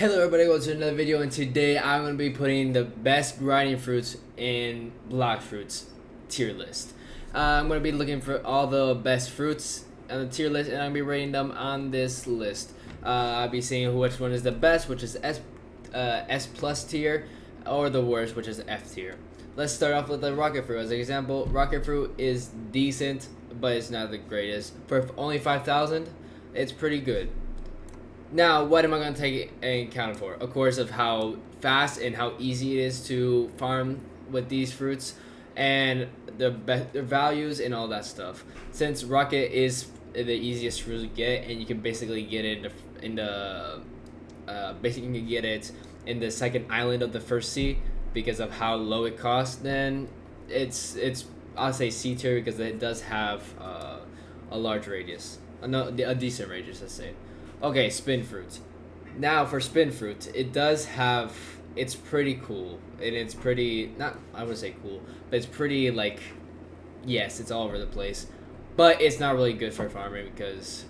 Hello everybody, welcome to another video, and today I'm going to be putting the best grinding fruits in Blox fruits tier list. I'm going to be looking for all the best fruits on the tier list, and I'm going to be rating them on this list. I'll be seeing which one is the best, which is S plus tier, or the worst, which is F tier. Let's start off with the rocket fruit. As an example, rocket fruit is decent, but it's not the greatest. For only 5,000, it's pretty good. Now, what am I going to take into account for? Of course, of how fast and how easy it is to farm with these fruits, and their values and all that stuff. Since rocket is the easiest fruit to get, and you can basically get it basically get it in the second island of the first sea because of how low it costs. Then it's I'll say C tier because it does have a large radius, a decent radius, let's say. Okay, spin fruit. Now for spin fruit, it's pretty cool, and it's pretty, not, I would say cool, but it's pretty, like, yes, it's all over the place, but it's not really good for farming because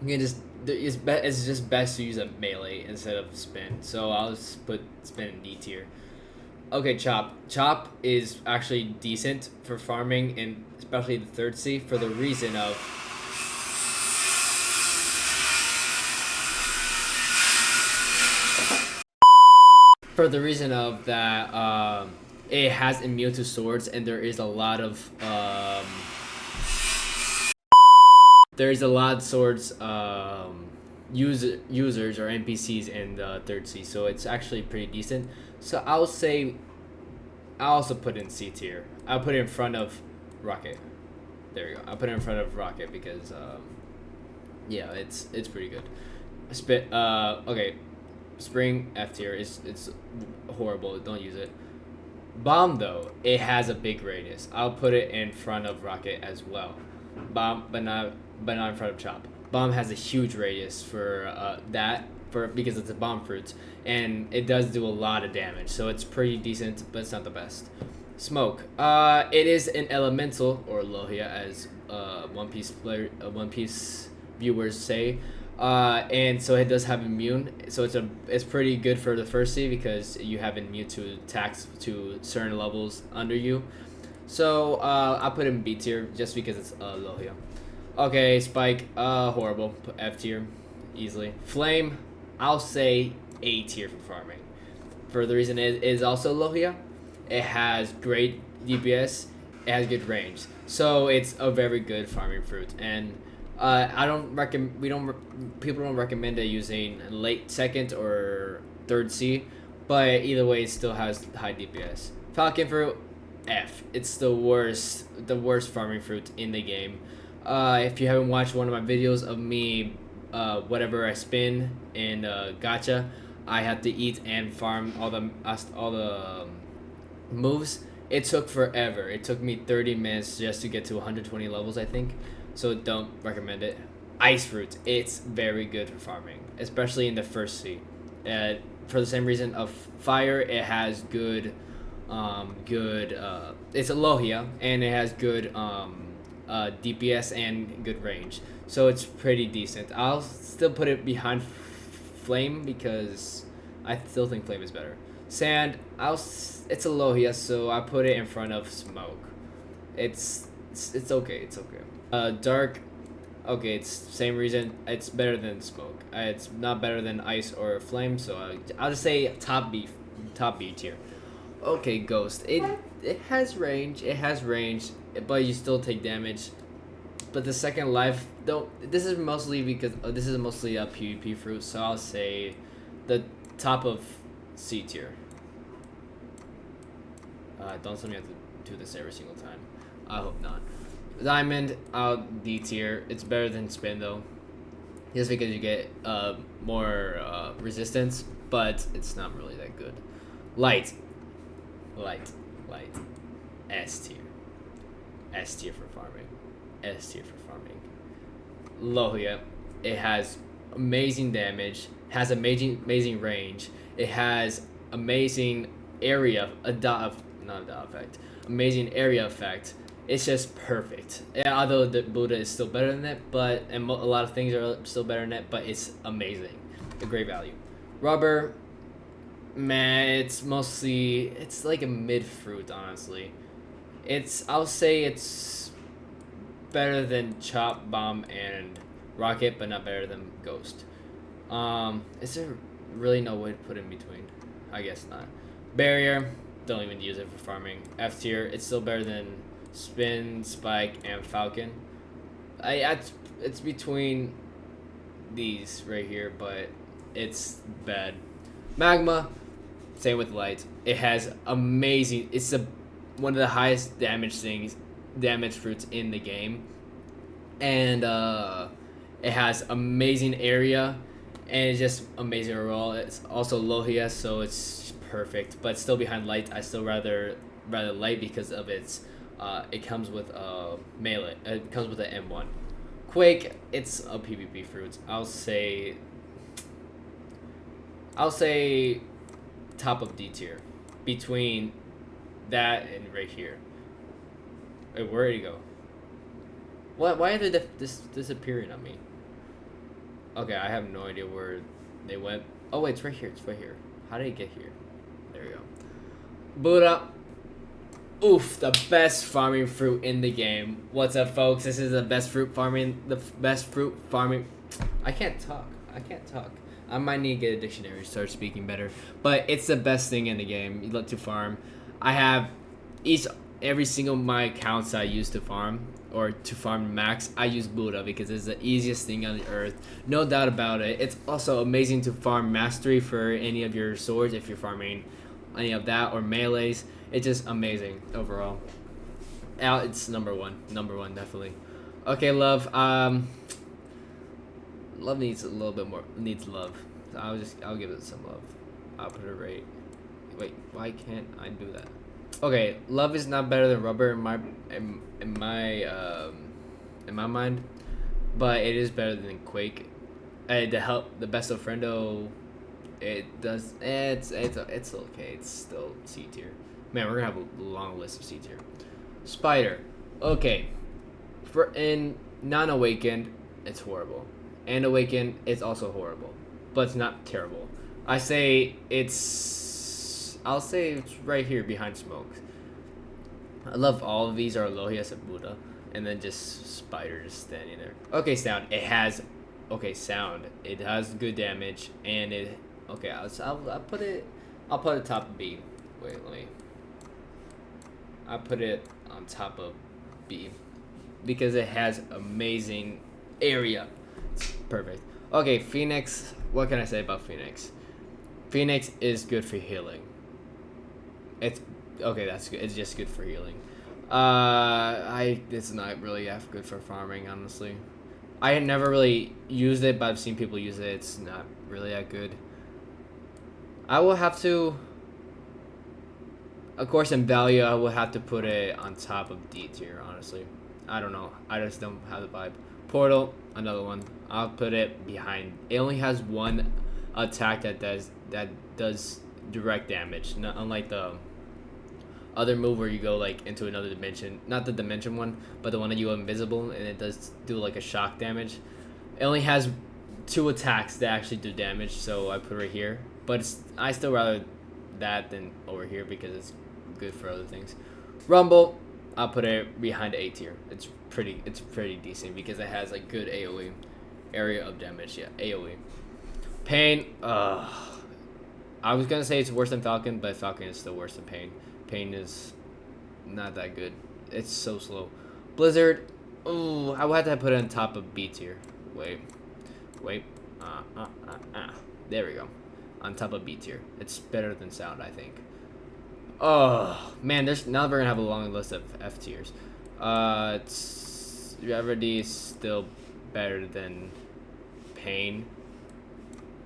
you can it's just best to use a melee instead of spin. So I'll just put spin in D tier. Okay, chop. Chop is actually decent for farming, and especially the third sea, for the reason of that it has immune to swords, and there is a lot of swords users or NPCs in the third sea, so it's actually pretty decent. So I'll say I'll also put it in C tier. I'll put it in front of rocket. There you go. I'll put it in front of rocket because yeah, it's pretty good. Okay. Spring F tier, it's horrible. Don't use it. Bomb though, it has a big radius. I'll put it in front of rocket as well. Bomb, but not in front of chop. Bomb has a huge radius for because it's a bomb fruit, and it does do a lot of damage. So it's pretty decent, but it's not the best. Smoke. It is an elemental, or Lohia, as One Piece viewers say. And so it does have immune, so it's pretty good for the first sea because you have immune to attacks to certain levels under you. So I'll put it in B tier just because it's Lohia. Okay, Spike, horrible. Put F tier, easily. Flame, I'll say A tier for farming. For the reason it is also Lohia. It has great DPS, it has good range, so it's a very good farming fruit. And people don't recommend it using late second or third C, but either way it still has high DPS. Falcon fruit, F. It's the worst farming fruit in the game. If you haven't watched one of my videos of me, whatever I spin in gacha, I have to eat and farm all the moves. It took forever. It took me 30 minutes just to get to 120 levels, I think. So don't recommend it. Ice fruit, it's very good for farming, especially in the first sea. For the same reason of fire, it has good, it's a Lohia, and it has good DPS and good range. So it's pretty decent. I'll still put it behind flame because I still think flame is better. Sand, it's a Lohia, so I put it in front of smoke. It's okay. Dark, okay, it's same reason. It's better than smoke. It's not better than ice or flame, so I'll just say top B tier. Okay, ghost. It has range. But you still take damage. But the second life, though, this is mostly a PvP fruit, so I'll say the top of C tier. Don't tell me I have to do this every single time. I hope not. Diamond, D tier. It's better than spin though, just because you get more resistance, but it's not really that good. Light, S tier for farming. Lohia, it has amazing damage, has amazing range, it has amazing amazing area effect. It's just perfect. Yeah, although the Buddha is still better than it, a lot of things are still better than it, but it's amazing. A great value. Rubber, man, it's like a mid fruit, honestly. I'll say it's better than Chop, Bomb, and Rocket, but not better than Ghost. Is there really no way to put in between? I guess not. Barrier, don't even use it for farming. F tier, it's still better than Spin, Spike, and Falcon. It's between these right here, but it's bad. Magma, same with Light. It has amazing. It's one of the highest damage fruits in the game, and it has amazing area, and it's just amazing overall. It's also low HS, so it's perfect, but still behind Light. I still rather Light because of its. It comes with a melee. It comes with an M1. Quake, it's a PvP fruit. I'll say top of D tier, between that and right here. Wait, where did he go? What? Why are they disappearing on me? Okay, I have no idea where they went. Oh wait, it's right here. It's right here. How did it get here? There we go. Buddha. Oof, the best farming fruit in the game. What's up, folks? This is the best fruit farming. I can't talk. I might need to get a dictionary to start speaking better. But it's the best thing in the game. You look to farm. I have every single of my accounts I use to farm or to farm max. I use Buddha because it's the easiest thing on the earth. No doubt about it. It's also amazing to farm mastery for any of your swords if you're farming any of that or melees. It's just amazing overall. It's number one definitely. Okay, love. Love needs a little bit more. Needs love. So I'll give it some love. I'll put it right. Wait, why can't I do that? Okay, love is not better than rubber in my mind, but it is better than Quake. The best of friendo. It does. It's okay. It's still C tier. Man, we're gonna have a long list of C tier. Spider. Okay. In non-awakened, it's horrible. And awakened, it's also horrible. But it's not terrible. I'll say it's right here behind smoke. I love all of these are Alohias and Buddha. And then just Spider just standing there. Okay, sound. Sound. It has good damage. And it... Okay, I'll put it top B. Wait, I'll put it on top of B because it has amazing area. It's perfect. Okay, Phoenix. What can I say about Phoenix? Phoenix is good for healing. It's okay. That's good. It's just good for healing. It's not really that good for farming, honestly. I had never really used it, but I've seen people use it. It's not really that good. I will have to, of course, in value, I will have to put it on top of D tier, honestly. I don't know. I just don't have the vibe. Portal, another one. I'll put it behind. It only has one attack that does direct damage, unlike the other move where you go like into another dimension. Not the dimension one, but the one that you go invisible and it does do like a shock damage. It only has 2 attacks that actually do damage, so I put it right here. But I still rather that than over here because it's good for other things. Rumble, I'll put it behind A tier. It's pretty decent because it has like good AoE, area of damage. Yeah, AoE. Pain, I was gonna say it's worse than Falcon, but Falcon is still worse than Pain. Pain is not that good. It's so slow. Blizzard, ooh, I would have to put it on top of B tier. Wait. There we go. On top of B tier. It's better than Sound, I think. Oh man, now we're gonna have a long list of F tiers. Gravity is still better than Pain.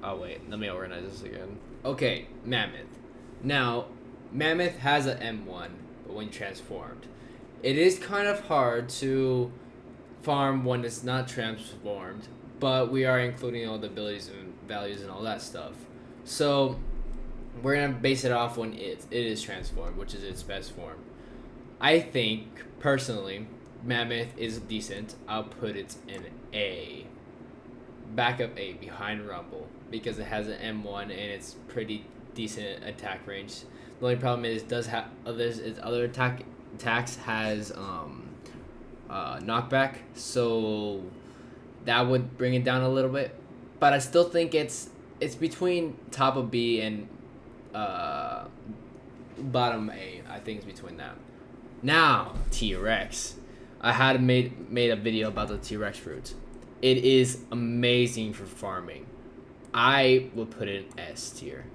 Oh wait, let me organize this again. Okay, Mammoth. Now, Mammoth has an M1, but when transformed, it is kind of hard to farm when it's not transformed. But we are including all the abilities and values and all that stuff. So we're gonna base it off when it is transformed, which is its best form. I think personally, Mammoth is decent. I'll put it in A. backup A behind Rumble because it has an M1 and it's pretty decent attack range. The only problem is does have others is other attacks has knockback, so that would bring it down a little bit. But I still think it's between top of B and bottom A. I think it's between that. Now T-Rex. I had made a video about the T-Rex fruit. It is amazing for farming. I would put it in S tier.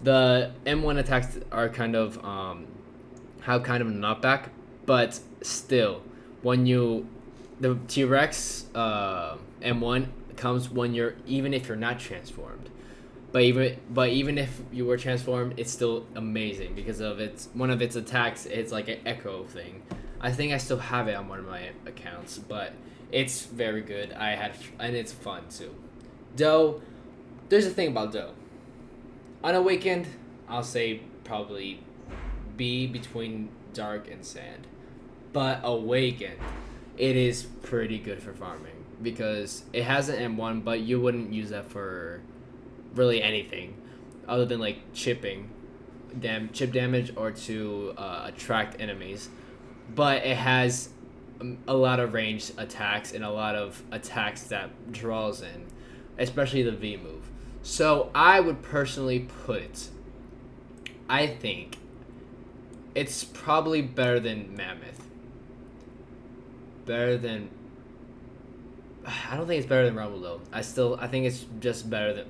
The M1 attacks are kind of have kind of a knockback, but still, when the T-Rex M1 comes when even if you're not transformed. But even if you were transformed, it's still amazing because of one of its attacks. It's like an echo thing. I think I still have it on one of my accounts, but it's very good. And it's fun too. Doe, there's a thing about Doe. Unawakened, I'll say probably B between Dark and Sand. But Awakened, it is pretty good for farming because it has an M1, but you wouldn't use that for really anything other than like chip damage or to attract enemies. But it has a lot of ranged attacks and a lot of attacks that draws in, especially the V move. So I would personally put, I think it's probably better than Mammoth. I don't think it's better than Rumble though. I think it's just better than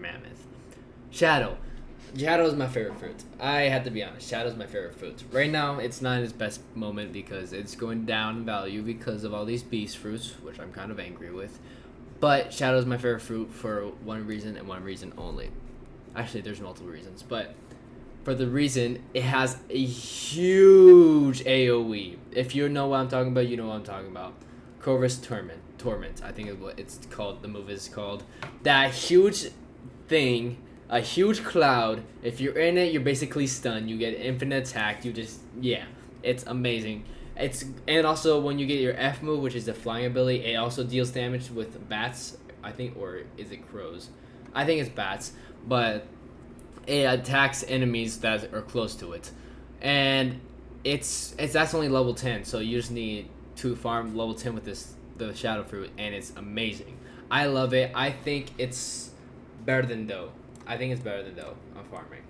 Mammoth. Shadow is my favorite fruit. I have to be honest. Shadow's my favorite fruit. Right now, it's not its best moment because it's going down in value because of all these beast fruits, which I'm kind of angry with. But Shadow's my favorite fruit for one reason and one reason only. Actually, there's multiple reasons, but for the reason it has a huge AoE. If you know what I'm talking about, you know what I'm talking about. Corvus Torment, I think is what it's called. The move is called. That huge thing, a huge cloud. If you're in it, you're basically stunned. You get infinite attack. It's amazing. And also when you get your F move, which is the flying ability, it also deals damage with bats, I think, or is it crows? I think it's bats, but it attacks enemies that are close to it, and that's only level 10. So you just need to farm level 10 with the Shadow Fruit, and it's amazing. I love it. I think it's better than Doe. On farming.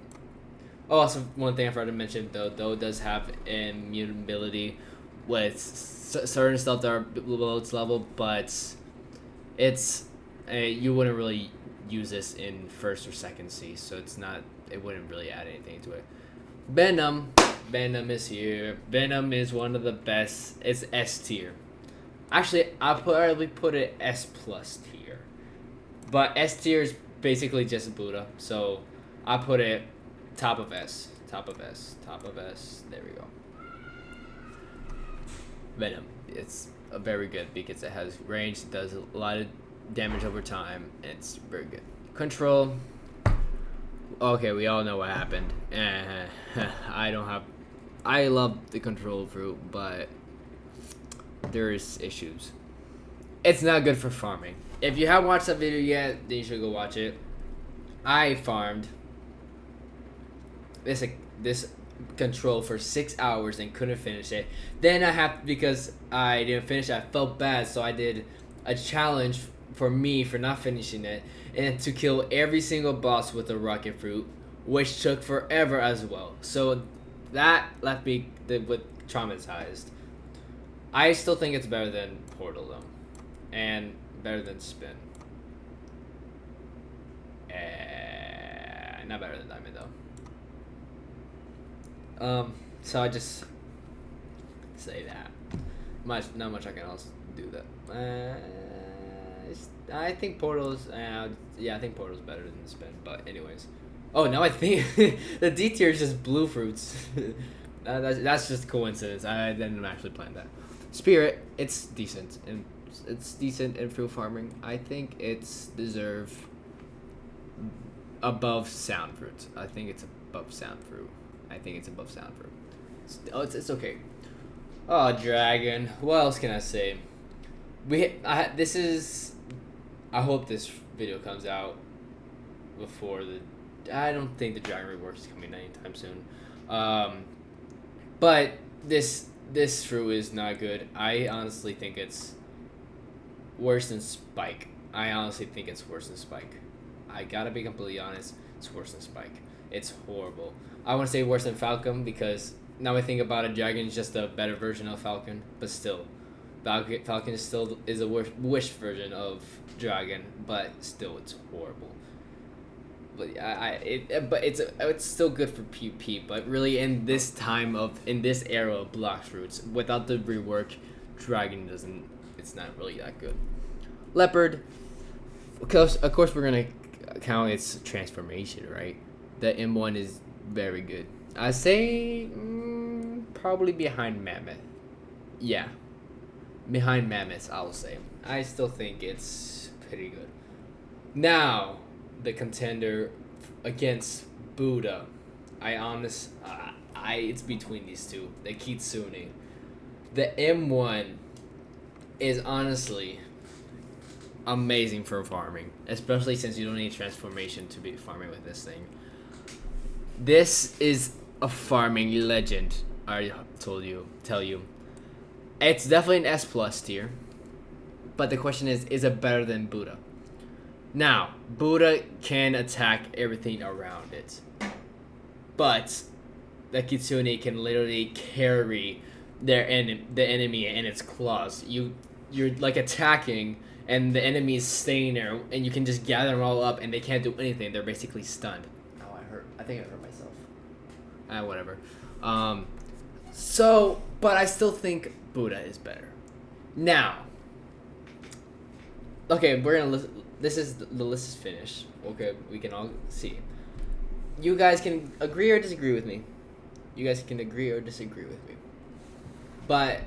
Oh, also one thing I forgot to mention, Doe does have immutability with certain stuff that are below its level, but you wouldn't really use this in first or second C, so it wouldn't really add anything to it. Venom is here. Venom is one of the best. It's S tier. Actually, I'll probably put it S plus tier, but S tier is basically just Buddha, so I put it top of S. There we go. Venom. It's very good because it has range, it does a lot of damage over time, and it's very good. Control. Okay, we all know what happened. I love the control fruit, but there's issues. It's not good for farming. If you haven't watched that video yet, then you should go watch it. I farmed this control for 6 hours and couldn't finish it. Then because I didn't finish it, I felt bad, so I did a challenge for me for not finishing it, and to kill every single boss with a rocket fruit, which took forever as well. So that left me with traumatized. I still think it's better than Portal though, and better than Spin. Not better than Diamond though. So I just say that. Not much I can else do that. I think Portal's. I think Portal's better than Spin. But anyways. Oh, now I think the D tier is just blue fruits. That's just coincidence. I didn't actually plan that. Spirit, it's decent in fruit farming. I think it's deserved above Sound Fruit. I think it's above Sound Fruit. It's okay. Oh, Dragon. What else can I say? This is I hope this video comes out before the. I don't think the Dragon Rework is coming anytime soon. But this fruit is not good. I honestly think it's worse than Spike. I honestly think it's worse than Spike. I gotta be completely honest. It's worse than Spike. It's horrible. I want to say worse than Falcon because now I think about it, Dragon is just a better version of Falcon. But still, Falcon is still a wish version of Dragon. But still, it's horrible. But it's still good for PvP. But really, in this era of Blox fruits, without the rework, Dragon doesn't. It's not really that good. Leopard. Of course, we're gonna count its transformation, right? The M1 is very good. I say probably behind Mammoth. Yeah, behind Mammoth, I will say. I still think it's pretty good. Now, the contender against Buddha. It's between these two. The Kitsune. The M1 is honestly amazing for farming, especially since you don't need transformation to be farming with this thing. This is a farming legend. I tell you, it's definitely an S plus tier. But the question is it better than Buddha? Now, Buddha can attack everything around it, but the Kitsune can literally carry the enemy in its claws. You're like attacking, and the enemy is staying there, and you can just gather them all up, and they can't do anything. They're basically stunned. Oh, I think I hurt myself. Whatever. But I still think Buddha is better. Now, okay, we're gonna listen. The list is finished. Okay, we can all see. You guys can agree or disagree with me. But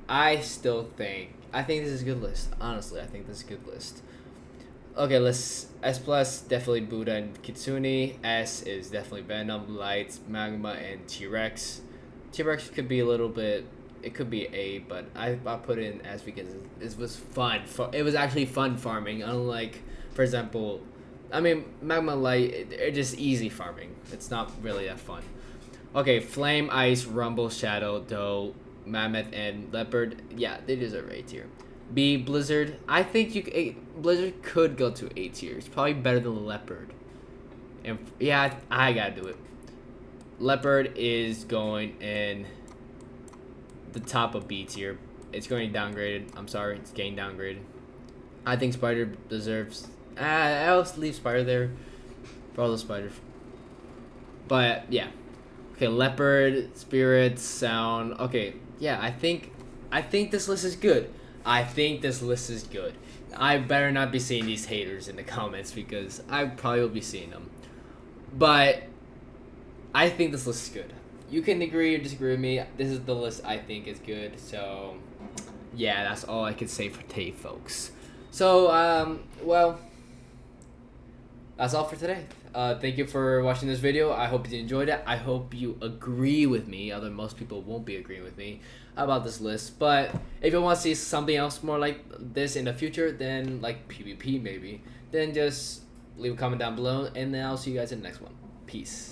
I think this is a good list. Honestly, I think this is a good list. Okay, let's S plus definitely Buddha and Kitsune. S is definitely Venom, Light, Magma, and T-Rex. T-Rex could be a little bit. It could be A, but I put it in S because it was fun. It was actually fun farming. Unlike, for example, Magma Light, they're just easy farming. It's not really that fun. Okay, Flame, Ice, Rumble, Shadow, Doe, Mammoth, and Leopard. Yeah, they deserve A tier. B, Blizzard. I think Blizzard could go to A tier. It's probably better than Leopard. And yeah, I gotta do it. Leopard is going in the top of B tier. It's going downgraded. I'm sorry, it's getting downgraded. I think Spider deserves. I'll leave Spider there for all the spiders. But yeah, okay. Leopard, Spirit, Sound. Okay, yeah. I think this list is good. I better not be seeing these haters in the comments because I probably will be seeing them. But I think this list is good. You can agree or disagree with me. This is the list I think is good. So, yeah, that's all I can say for today, folks. So, well, that's all for today. Thank you for watching this video. I hope you enjoyed it. I hope you agree with me, although most people won't be agreeing with me about this list. But if you want to see something else more like this in the future, then like PvP maybe, then just leave a comment down below, and then I'll see you guys in the next one. Peace.